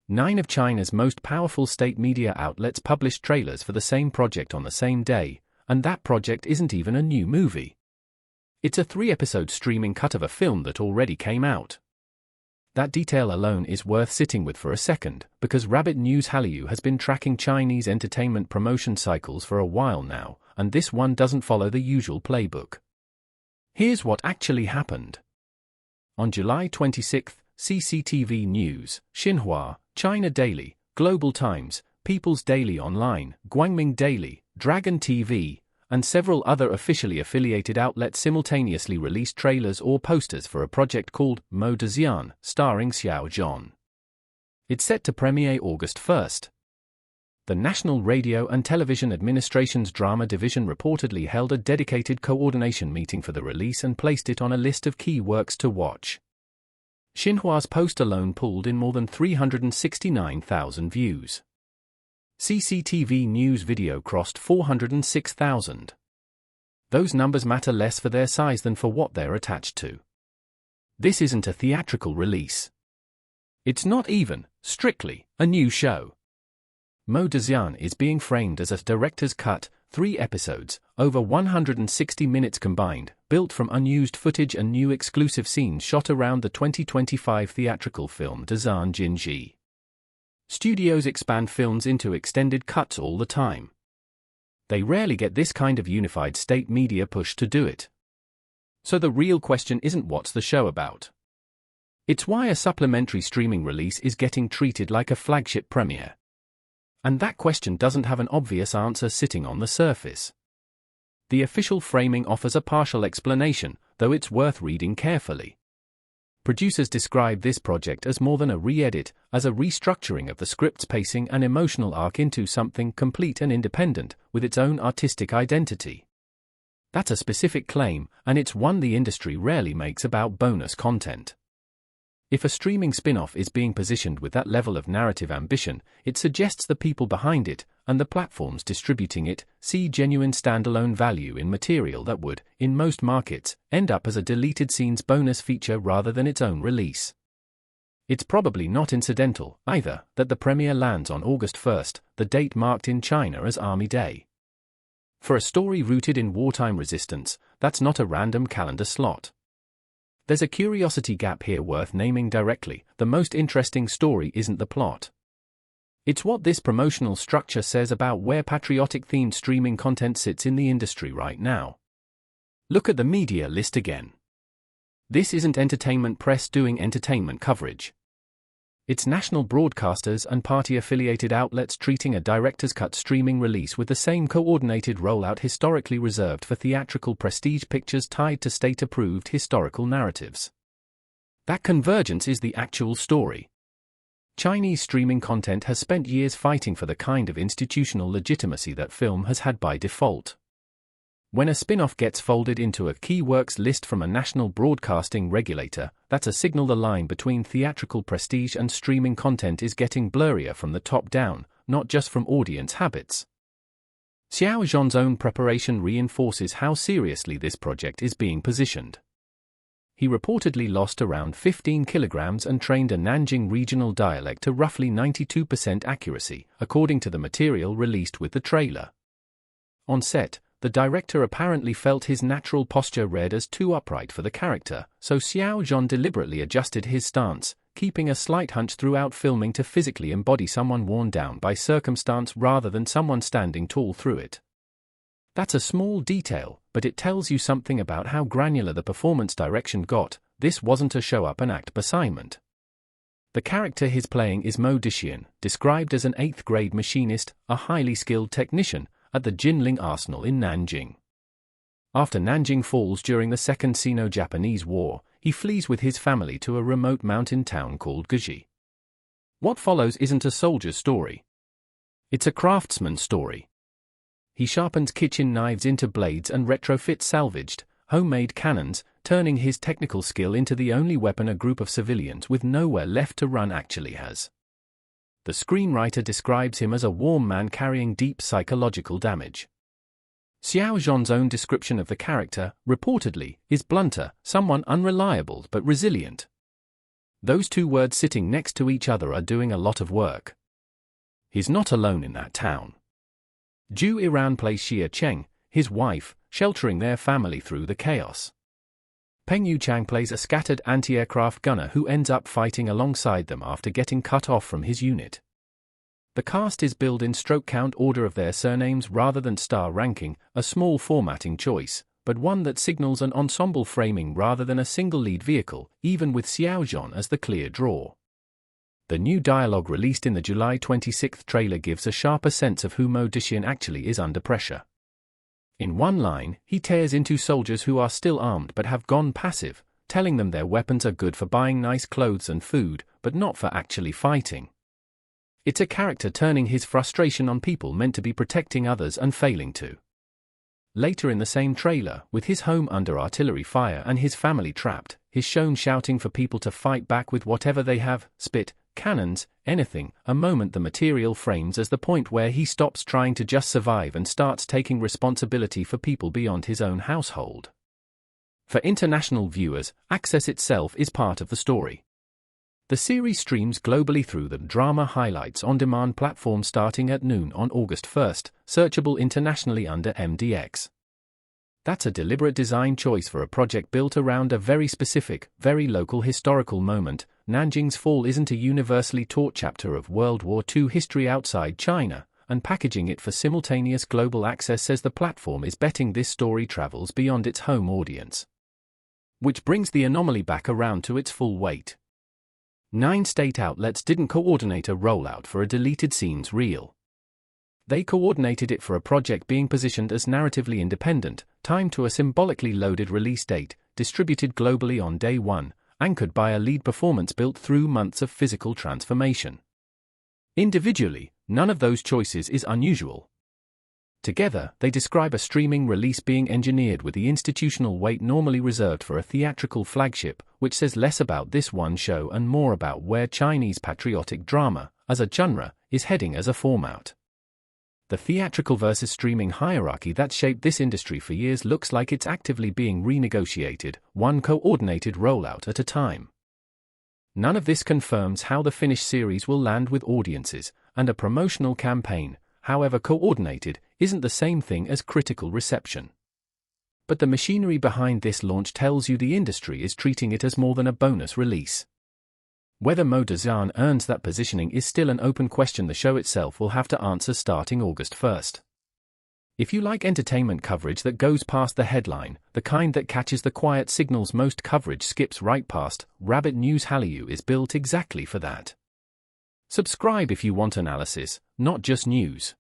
9 of China's most powerful state media outlets published trailers for the same project on the same day, and that project isn't even a new movie. It's a 3-episode streaming cut of a film that already came out. That detail alone is worth sitting with for a second, because Rabbit News Hallyu has been tracking Chinese entertainment promotion cycles for a while now, and this one doesn't follow the usual playbook. Here's what actually happened. On July 26, CCTV News, Xinhua, China Daily, Global Times, People's Daily Online, Guangming Daily, Dragon TV, and several other officially affiliated outlets simultaneously released trailers or posters for a project called Mo Dexian, starring Xiao Zhan. It's set to premiere August 1st. The National Radio and Television Administration's drama division reportedly held a dedicated coordination meeting for the release and placed it on a list of key works to watch. Xinhua's post alone pulled in more than 369,000 views. CCTV News video crossed 406,000. Those numbers matter less for their size than for what they're attached to. This isn't a theatrical release. It's not even, strictly, a new show. Mo Dexian is being framed as a director's cut, 3 episodes, over 160 minutes combined, built from unused footage and new exclusive scenes shot around the 2025 theatrical film Xian Jin Zhi. Studios expand films into extended cuts all the time. They rarely get this kind of unified state media push to do it. So the real question isn't what's the show about. It's why a supplementary streaming release is getting treated like a flagship premiere. And that question doesn't have an obvious answer sitting on the surface. The official framing offers a partial explanation, though it's worth reading carefully. Producers describe this project as more than a re-edit, as a restructuring of the script's pacing and emotional arc into something complete and independent, with its own artistic identity. That's a specific claim, and it's one the industry rarely makes about bonus content. If a streaming spin-off is being positioned with that level of narrative ambition, it suggests the people behind it, and the platforms distributing it, see genuine standalone value in material that would, in most markets, end up as a deleted scenes bonus feature rather than its own release. It's probably not incidental, either, that the premiere lands on August 1st, the date marked in China as Army Day. For a story rooted in wartime resistance, that's not a random calendar slot. There's a curiosity gap here worth naming directly. The most interesting story isn't the plot. It's what this promotional structure says about where patriotic-themed streaming content sits in the industry right now. Look at the media list again. This isn't entertainment press doing entertainment coverage. It's national broadcasters and party-affiliated outlets treating a director's cut streaming release with the same coordinated rollout historically reserved for theatrical prestige pictures tied to state-approved historical narratives. That convergence is the actual story. Chinese streaming content has spent years fighting for the kind of institutional legitimacy that film has had by default. When a spin-off gets folded into a key works list from a national broadcasting regulator, that's a signal the line between theatrical prestige and streaming content is getting blurrier from the top down, not just from audience habits. Xiao Zhan's own preparation reinforces how seriously this project is being positioned. He reportedly lost around 15 kilograms and trained a Nanjing regional dialect to roughly 92% accuracy, according to the material released with the trailer. On set, the director apparently felt his natural posture read as too upright for the character, so Xiao Zhan deliberately adjusted his stance, keeping a slight hunch throughout filming to physically embody someone worn down by circumstance rather than someone standing tall through it. That's a small detail, but it tells you something about how granular the performance direction got. This wasn't a show-up-and-act assignment. The character he's playing is Mo Dexian, described as an 8th-grade machinist, a highly skilled technician, at the Jinling Arsenal in Nanjing. After Nanjing falls during the Second Sino-Japanese War, he flees with his family to a remote mountain town called Guji. What follows isn't a soldier's story. It's a craftsman's story. He sharpens kitchen knives into blades and retrofits salvaged, homemade cannons, turning his technical skill into the only weapon a group of civilians with nowhere left to run actually has. The screenwriter describes him as a warm man carrying deep psychological damage. Xiao Zhan's own description of the character, reportedly, is blunter, someone unreliable but resilient. Those two words sitting next to each other are doing a lot of work. He's not alone in that town. Zhou Yiran plays Xia Cheng, his wife, sheltering their family through the chaos. Peng Yuchang plays a scattered anti-aircraft gunner who ends up fighting alongside them after getting cut off from his unit. The cast is billed in stroke count order of their surnames rather than star ranking, a small formatting choice, but one that signals an ensemble framing rather than a single lead vehicle, even with Xiao Zhan as the clear draw. The new dialogue released in the July 26 trailer gives a sharper sense of who Mo Dexian actually is under pressure. In one line, he tears into soldiers who are still armed but have gone passive, telling them their weapons are good for buying nice clothes and food, but not for actually fighting. It's a character turning his frustration on people meant to be protecting others and failing to. Later in the same trailer, with his home under artillery fire and his family trapped, he's shown shouting for people to fight back with whatever they have, spit, cannons, anything, a moment the material frames as the point where he stops trying to just survive and starts taking responsibility for people beyond his own household. For international viewers, access itself is part of the story. The series streams globally through the Drama Highlights on-demand platform starting at noon on August 1st, searchable internationally under MDX. That's a deliberate design choice for a project built around a very specific, very local historical moment. Nanjing's fall isn't a universally taught chapter of World War II history outside China, and packaging it for simultaneous global access says the platform is betting this story travels beyond its home audience. Which brings the anomaly back around to its full weight. 9 state outlets didn't coordinate a rollout for a deleted scenes reel. They coordinated it for a project being positioned as narratively independent, timed to a symbolically loaded release date, distributed globally on day one, anchored by a lead performance built through months of physical transformation. Individually, none of those choices is unusual. Together, they describe a streaming release being engineered with the institutional weight normally reserved for a theatrical flagship, which says less about this one show and more about where Chinese patriotic drama, as a genre, is heading as a format. The theatrical versus streaming hierarchy that shaped this industry for years looks like it's actively being renegotiated, one coordinated rollout at a time. None of this confirms how the finished series will land with audiences, and a promotional campaign, however coordinated, isn't the same thing as critical reception. But the machinery behind this launch tells you the industry is treating it as more than a bonus release. Whether Mo Dexian earns that positioning is still an open question the show itself will have to answer starting August 1st. If you like entertainment coverage that goes past the headline, the kind that catches the quiet signals most coverage skips right past, Rabbit News Hallyu is built exactly for that. Subscribe if you want analysis, not just news.